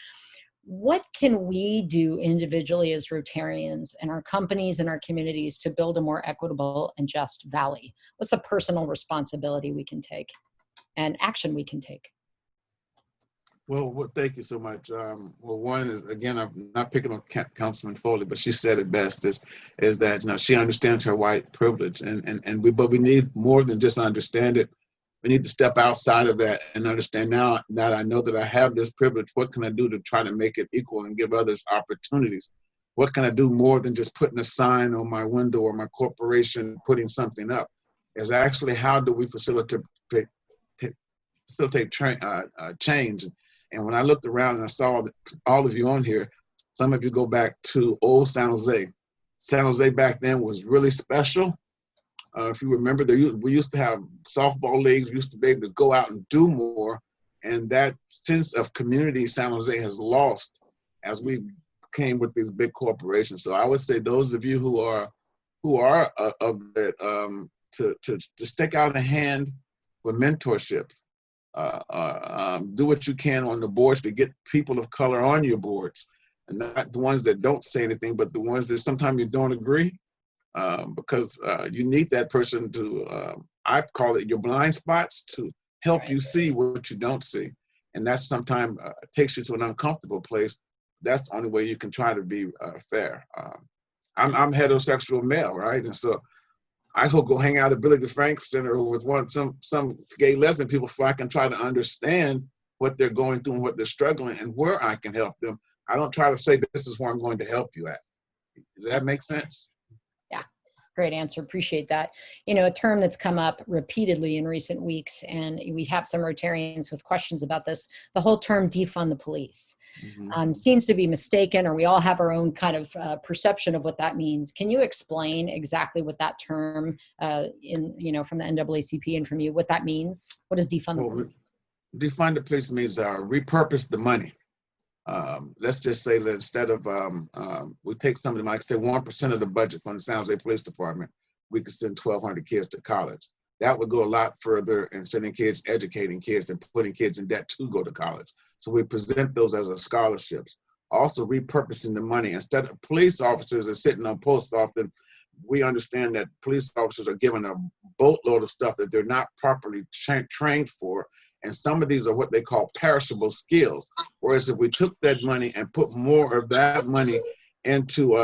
What can we do individually as Rotarians and our companies and our communities to build a more equitable and just valley? What's the personal responsibility we can take and action we can take? Well, thank you so much. Well, one is, again, I'm not picking on Councilman Foley, but she said it best, is that, you know, she understands her white privilege, but we need more than just understand it. We need to step outside of that and understand, now that I know that I have this privilege, what can I do to try to make it equal and give others opportunities? What can I do more than just putting a sign on my window or my corporation putting something up? Is actually, how do we facilitate change? And when I looked around and I saw all of you on here, some of you go back to old San Jose. San Jose back then was really special. If you remember, we used to have softball leagues. We used to be able to go out and do more. And that sense of community San Jose has lost as we came with these big corporations. So I would say those of you who are of that, to stick out a hand for mentorships. Do what you can on the boards to get people of color on your boards, and not the ones that don't say anything, but the ones that sometimes you don't agree, because you need that person to, I call it your blind spots, to help you see what you don't see. And that sometimes takes you to an uncomfortable place. That's the only way you can try to be fair. I'm heterosexual male, right? And so I could go hang out at Billy DeFrank Center with some gay lesbian people before I can try to understand what they're going through and what they're struggling and where I can help them. I don't try to say this is where I'm going to help you at. Does that make sense? Yeah, great answer. Appreciate that. You know, a term that's come up repeatedly in recent weeks, and we have some Rotarians with questions about this, the whole term defund the police. Seems to be mistaken, or we all have our own kind of perception of what that means. Can you explain exactly what that term, from the NAACP and from you, what that means? What does defund the police? Defund the police means repurpose the money. Let's just say that instead of, we take something like, say, 1% of the budget from the San Jose Police Department, we could send 1,200 kids to college. That would go a lot further in sending kids, educating kids, and putting kids in debt to go to college. So we present those as scholarships. Also repurposing the money. Instead of police officers are sitting on posts often, we understand that police officers are given a boatload of stuff that they're not properly trained for. And some of these are what they call perishable skills. Whereas if we took that money and put more of that money into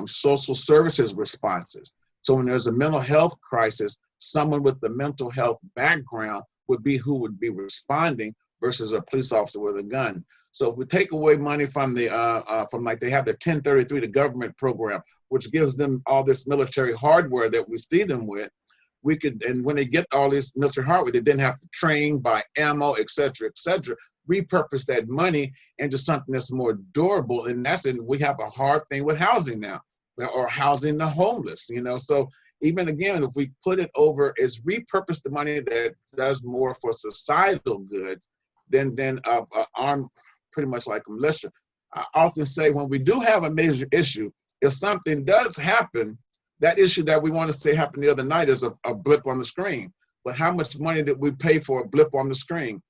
social services responses. So when there's a mental health crisis, someone with the mental health background would be who would be responding versus a police officer with a gun. So if we take away money from the, like they have the 1033, the government program, which gives them all this military hardware that we see them with, we could, and when they get all this military hardware, they didn't have to train, buy ammo, et cetera, repurpose that money into something that's more durable. And that's, and we have a hard thing with housing now, or housing the homeless, So even again, if we put it over as repurpose the money that does more for societal goods, then arm pretty much like a militia. I often say when we do have a major issue, if something does happen, that issue that we want to say happened the other night is a blip on the screen. But how much money did we pay for a blip on the screen?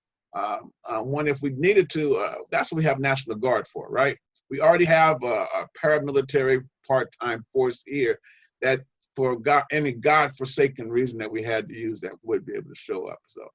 One, if we needed to, that's what we have National Guard for, right? We already have a paramilitary part-time force here that for any God-forsaken reason that we had to use, that would be able to show up. So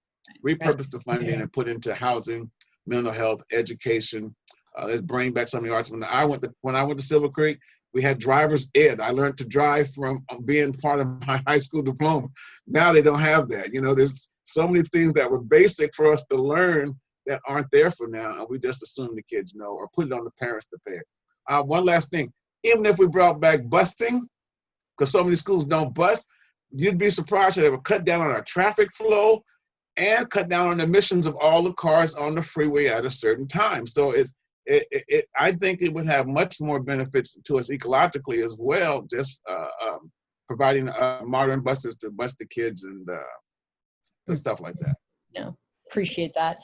repurpose the funding and put into housing, mental health, education. Let's bring back some of the arts. When I went to Silver Creek, we had driver's ed. I learned to drive from being part of my high school diploma. Now they don't have that. There's so many things that were basic for us to learn that aren't there for now, and we just assume the kids know or put it on the parents to pay it. One last thing, even if we brought back busing, because so many schools don't bus, you'd be surprised that it would cut down on our traffic flow and cut down on the emissions of all the cars on the freeway at a certain time. So I think it would have much more benefits to us ecologically as well, just providing modern buses to bus the kids and stuff like that. Yeah, appreciate that.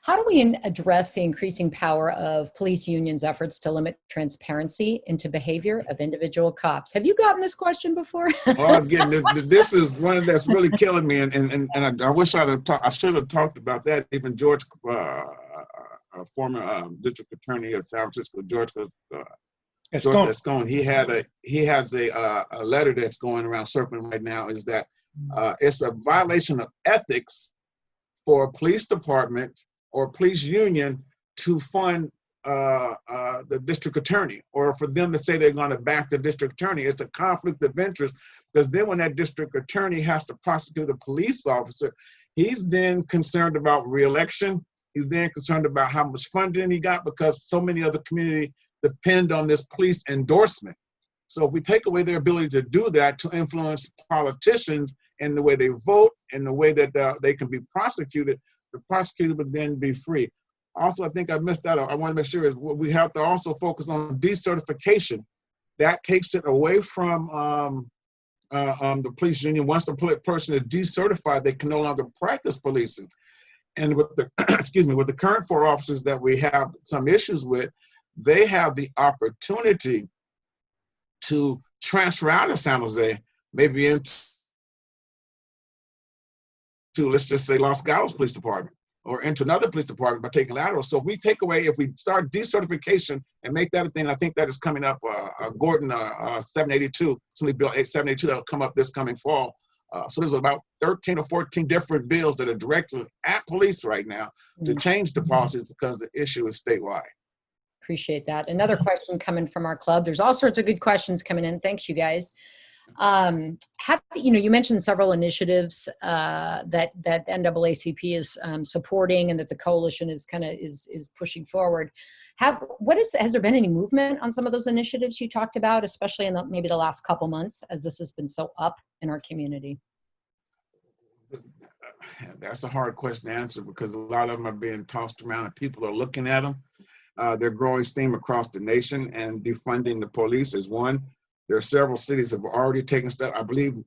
How do we address the increasing power of police unions' efforts to limit transparency into behavior of individual cops? Have you gotten this question before? Oh, again, this is one that's really killing me, and I wish I should have talked about that. Even George, former district attorney of San Francisco, George Gascon, he has a letter that's going around circling right now. Is that it's a violation of ethics for a police department or police union to fund the district attorney, or for them to say they're going to back the district attorney. It's a conflict of interest, because then when that district attorney has to prosecute a police officer, he's then concerned about re-election. He's then concerned about how much funding he got, because so many of the community depend on this police endorsement. So if we take away their ability to do that, to influence politicians in the way they vote and the way that they can be prosecuted, the prosecutor would then be free. Also, I think I missed out. I want to make sure is we have to also focus on decertification. That takes it away from the police union. Once the person is decertified, they can no longer practice policing. And with the with the current 4 officers that we have some issues with, they have the opportunity to transfer out of San Jose, maybe into, let's just say, Los Gatos Police Department, or into another police department by taking lateral. So if we take away, if we start decertification and make that a thing, I think that is coming up, Gordon 782, somebody built 782 that'll come up this coming fall. So there's about 13 or 14 different bills that are directed at police right now to change the policies, because the issue is statewide. Appreciate that. Another question coming from our club. There's all sorts of good questions coming in. Thanks, you guys. You mentioned several initiatives that NAACP is supporting, and that the coalition is is pushing forward. Has there been any movement on some of those initiatives you talked about, especially in maybe the last couple months, as this has been so up in our community? That's a hard question to answer, because a lot of them are being tossed around and people are looking at them. They're growing steam across the nation, and defunding the police is one. There are several cities that have already taken steps. I believe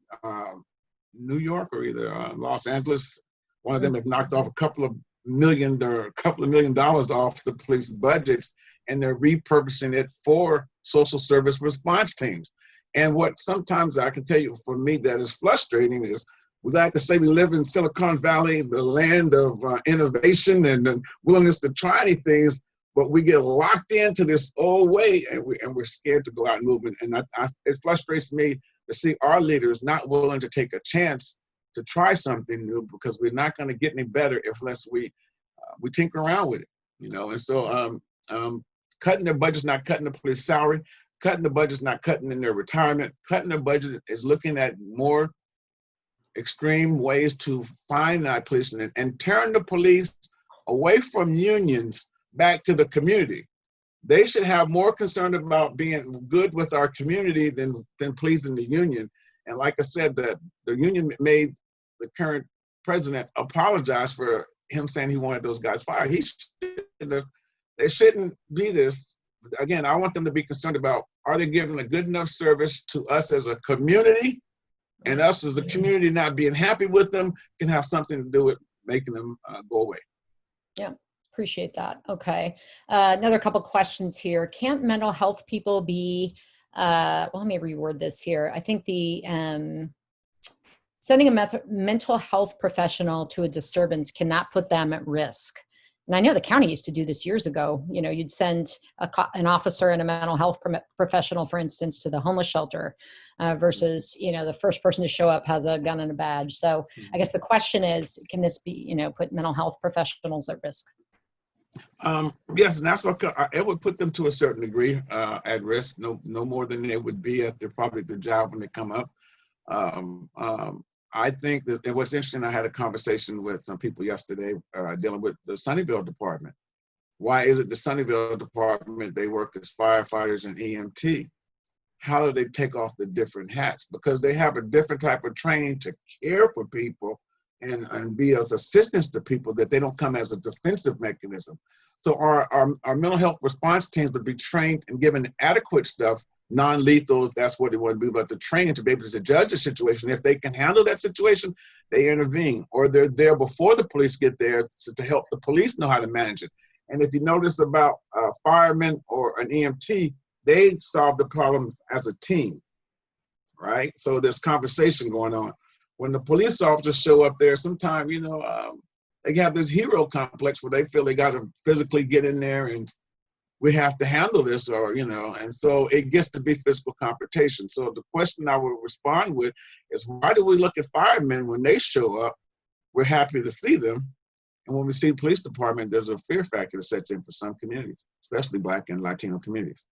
New York or either Los Angeles, one of them have knocked off a couple of million dollars off the police budgets, and they're repurposing it for social service response teams. And what sometimes I can tell you, for me, that is frustrating is, we like to say we live in Silicon Valley, the land of innovation and willingness to try any things, but we get locked into this old way, and we're scared to go out and move. And it frustrates me to see our leaders not willing to take a chance to try something new, because we're not going to get any better unless we tinker around with it, And so cutting their budget's not cutting the police salary, cutting the budget's not cutting in their retirement, cutting their budget is looking at more extreme ways to finite policing and turn the police away from unions back to the community. They should have more concern about being good with our community than pleasing the union. And like I said, the union made the current president apologize for him saying he wanted those guys fired. They shouldn't be this. Again, I want them to be concerned about, are they giving a good enough service to us as a community? And us as a community not being happy with them can have something to do with making them go away. Yeah. Appreciate that. Okay. Another couple questions here. Can't mental health people be, let me reword this here. I think the sending a mental health professional to a disturbance cannot put them at risk. And I know the county used to do this years ago. You'd send an officer and a mental health professional, for instance, to the homeless shelter versus, the first person to show up has a gun and a badge. So I guess the question is, can this be, put mental health professionals at risk? Yes, and that's what it would put them to a certain degree at risk, no more than they would be at their job when they come up. I think that what's interesting, I had a conversation with some people yesterday dealing with the Sunnyvale department. Why is it the Sunnyvale department, they work as firefighters and EMT? how do they take off the different hats? Because they have a different type of training to care for people and be of assistance to people, that they don't come as a defensive mechanism. So our mental health response teams would be trained and given adequate stuff, non-lethal, if that's what they want to do, but the training to be able to judge a situation. If they can handle that situation, they intervene, or they're there before the police get there to help the police know how to manage it. And if you notice about firemen or an EMT, they solve the problem as a team, right? So there's conversation going on. When the police officers show up there, sometimes, they have this hero complex where they feel they got to physically get in there and we have to handle this, or, and so it gets to be physical confrontation. So the question I would respond with is, why do we look at firemen when they show up? We're happy to see them. And when we see police department, there's a fear factor that sets in for some communities, especially Black and Latino communities.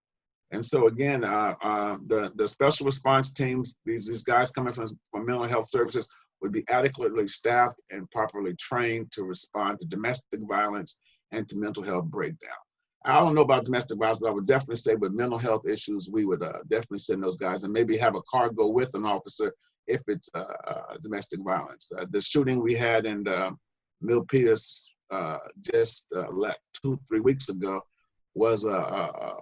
And so again, the special response teams, these guys coming from mental health services, would be adequately staffed and properly trained to respond to domestic violence and to mental health breakdown. I don't know about domestic violence, but I would definitely say with mental health issues, we would definitely send those guys, and maybe have a car go with an officer if it's domestic violence. The shooting we had in Milpitas just 2-3 weeks ago was a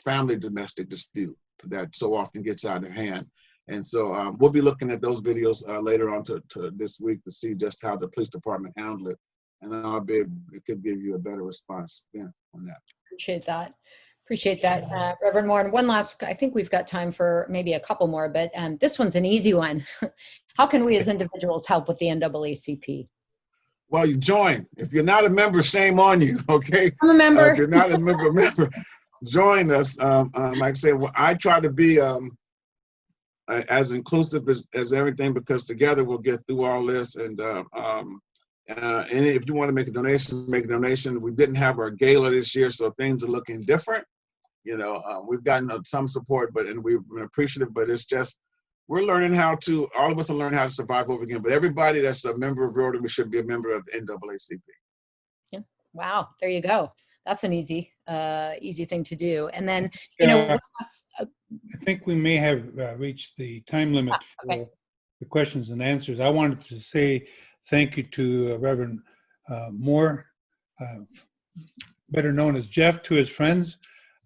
family domestic dispute that so often gets out of hand. And so we'll be looking at those videos later on to this week to see just how the police department handled it. And I'll be able to give you a better response then on that. Appreciate that, Reverend Moore. And one last, I think we've got time for maybe a couple more, but this one's an easy one. How can we as individuals help with the NAACP? Well, you join. If you're not a member, shame on you, okay? I'm a member. If you're not a member, join us. Like I said, I try to be as inclusive as everything, because together we'll get through all this. And if you want to make a donation, make a donation. We didn't have our gala this year, so things are looking different. We've gotten some support, and we've been appreciative, but it's just, we're learning all of us are learning how to survive over again. But everybody that's a member of Rotary should be a member of the NAACP. Yeah. Wow. There you go. That's an easy thing to do. And then, I think we may have reached the time limit okay. for the questions and answers. I wanted to say thank you to Reverend Moore, better known as Jeff, to his friends.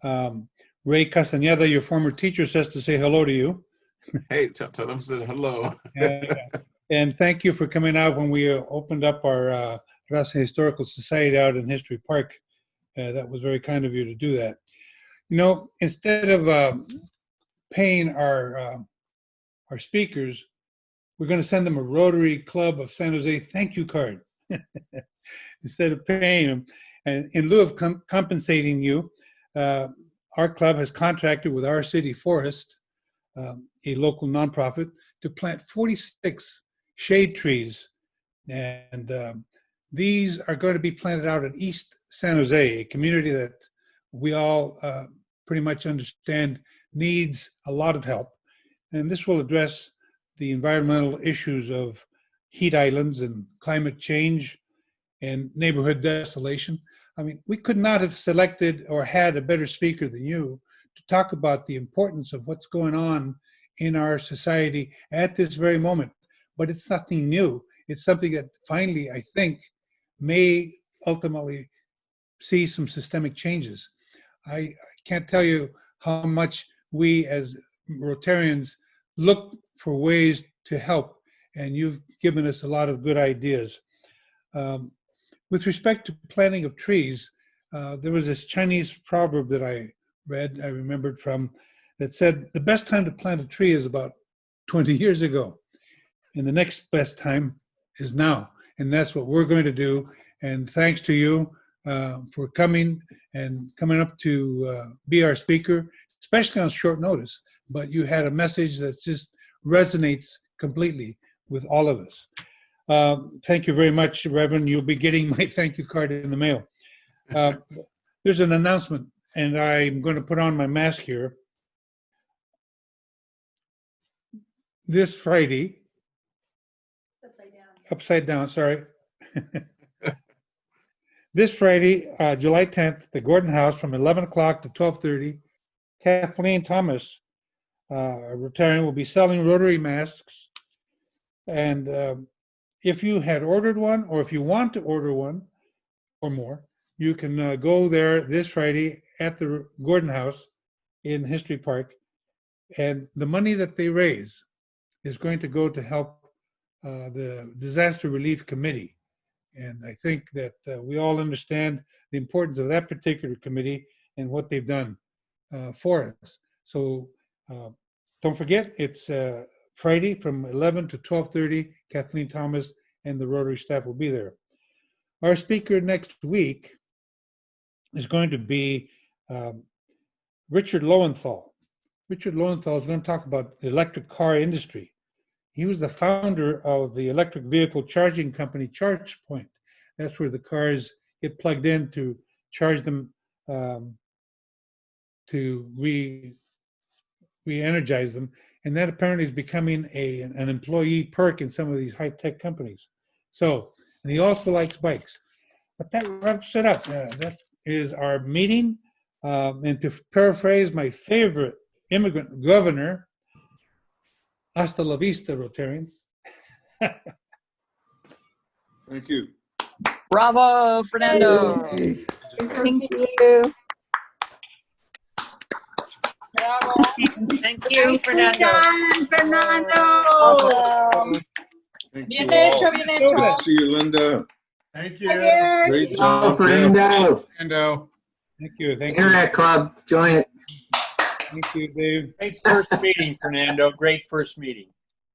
Ray Castañeda, your former teacher, says to say hello to you. Hey, tell them to say hello. And thank you for coming out when we opened up our Raza Historical Society out in History Park. That was very kind of you to do that. Instead of paying our speakers, we're going to send them a Rotary Club of San Jose thank you card instead of paying them. And in lieu of compensating you, our club has contracted with our city forest, a local nonprofit, to plant 46 shade trees. And these are going to be planted out in East San Jose, a community that we all pretty much understand needs a lot of help. And this will address the environmental issues of heat islands and climate change and neighborhood desolation. I mean, we could not have selected or had a better speaker than you to talk about the importance of what's going on in our society at this very moment. But it's nothing new. It's something that finally, I think, may ultimately see some systemic changes. I can't tell you how much we as Rotarians look for ways to help, and you've given us a lot of good ideas. With respect to planting of trees, there was this Chinese proverb that I remembered from, that said the best time to plant a tree is about 20 years ago, and the next best time is now. And that's what we're going to do. And thanks to you for coming up to be our speaker, especially on short notice. But you had a message that just resonates completely with all of us. Thank you very much, Reverend. You'll be getting my thank you card in the mail. There's an announcement, and I'm going to put on my mask here. This Friday, upside down, sorry. This Friday, July 10th, the Gordon House from 11 o'clock to 12:30, Kathleen Thomas Rotarian, will be selling Rotary masks. And if you had ordered one, or if you want to order one or more, you can go there this Friday at the Gordon House in History Park. And the money that they raise is going to go to help the Disaster Relief Committee. And I think that we all understand the importance of that particular committee and what they've done for us. So don't forget, it's Friday from 11 to 12:30. Kathleen Thomas and the Rotary staff will be there. Our speaker next week is going to be Richard Lowenthal. Richard Lowenthal is going to talk about the electric car industry. He was the founder of the electric vehicle charging company ChargePoint. That's where the cars get plugged in to charge them to re-energize them. And that apparently is becoming an employee perk in some of these high-tech companies. So, and he also likes bikes. But that wraps it up. That is our meeting. And to paraphrase my favorite immigrant governor, hasta la vista, Rotarians. Thank you. Bravo, Fernando. Thank you. Thank you, Fernando. Awesome. Thank Bien you all. hecho, bien hecho. See you, Linda. Thank you. Great Oh, job. Fernando. Thank you. Thank you. Internet Club, join it. Thank you, Dave. Great first meeting, Fernando. Great first meeting.